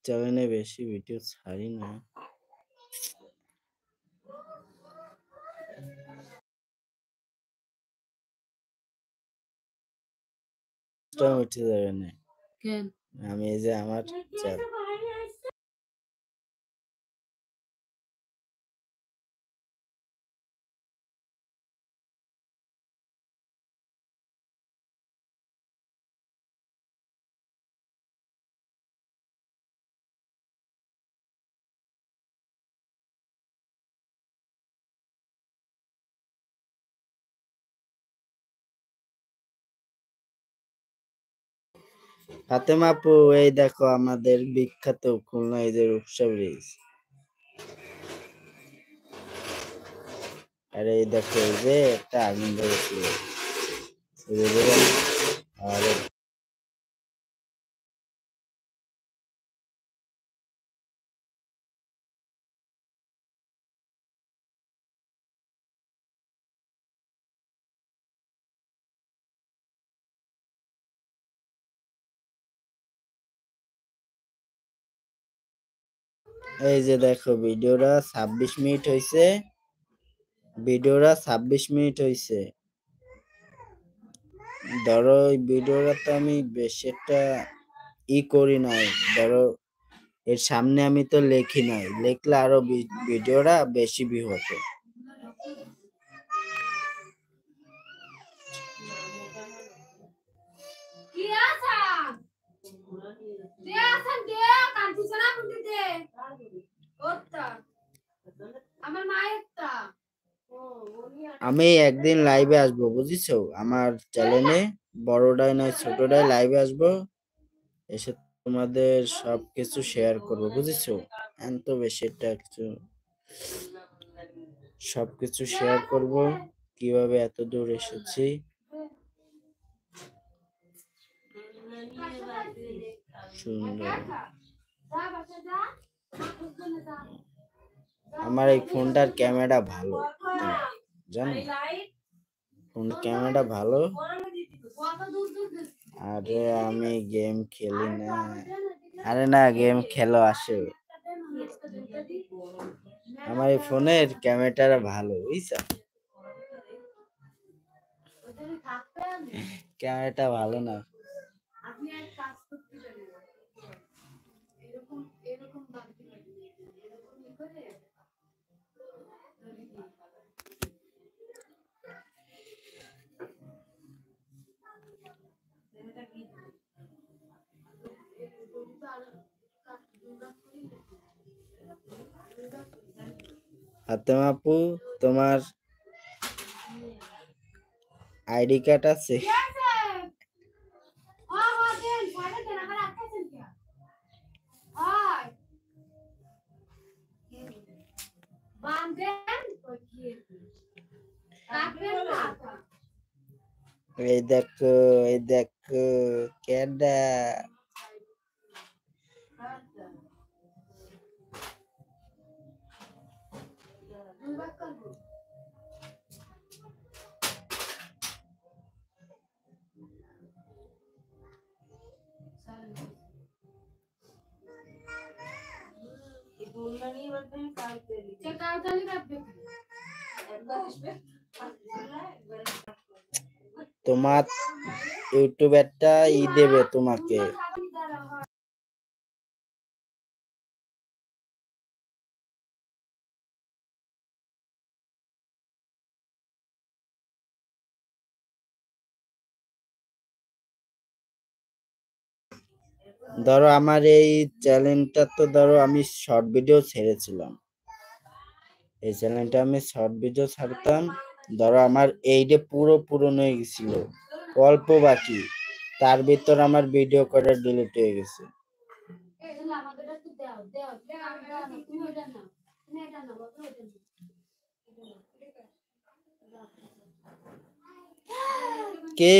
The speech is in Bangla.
চ্যানেলে বেশি ভিডিও ছাড়ি না। উঠে যাবে না আমি এই যে আমার ফাতেমা আপু, এই দেখো আমাদের বিখ্যাত খুলনা এই যে রূপসা ব্রিজ। আর এই দেখো এই যে একটা আগুন ধরেছিল। আর এই যে দেখো ভিডিওটা 26 মিনিট হয়েছে। ভিডিওটা 26 মিনিট হয়েছে। ধরো এই ভিডিওটা তো আমি বেশি একটা করি নাই। ধরো এর সামনে আমি তো লেখি নাই, লিখলে আরো ভিডিওটা বেশি ভিউ হতো। আমি একদিন লাইভে আসবো, বুঝিছো? আমার চ্যানেলে বড়টাই নয় ছোটটাই লাইভে আসবো, এসে তোমাদের সবকিছু শেয়ার করবো, বুঝিছো? এত বেশি একটা কিছু সবকিছু শেয়ার করব, কিভাবে এত দূর এসেছি। সুন্দর। আমার এই ফোনটার ক্যামেরা ভালো, জানো? ফোন ক্যামেরা ভালো। আরে আমি গেম খেলি না। আরে না, গেম খেলো আসে। আমার এই ফোনের ক্যামেরাটা ভালো, বুঝছো? ক্যামেরাটা ভালো না। ফাতেমা আপু, তোমার আইডি কার্ড আছে? এই দেখো, এই দেখো কেডা। তোমার ইউটিউবেরটা দেবে তোমাকে। ধরো আমার এই চ্যানেলটা তো ধরো আমি শর্ট ভিডিও ছেড়েছিলাম। এই চ্যানেলটা আমি শর্ট ভিডিও ছাড়তাম। ধরো আমার এইটা পুরো পুরনো হয়ে গেছিল, অল্প বাকি, তার ভিতর আমার ভিডিও কটা ডিলিট হয়ে গেছে। কে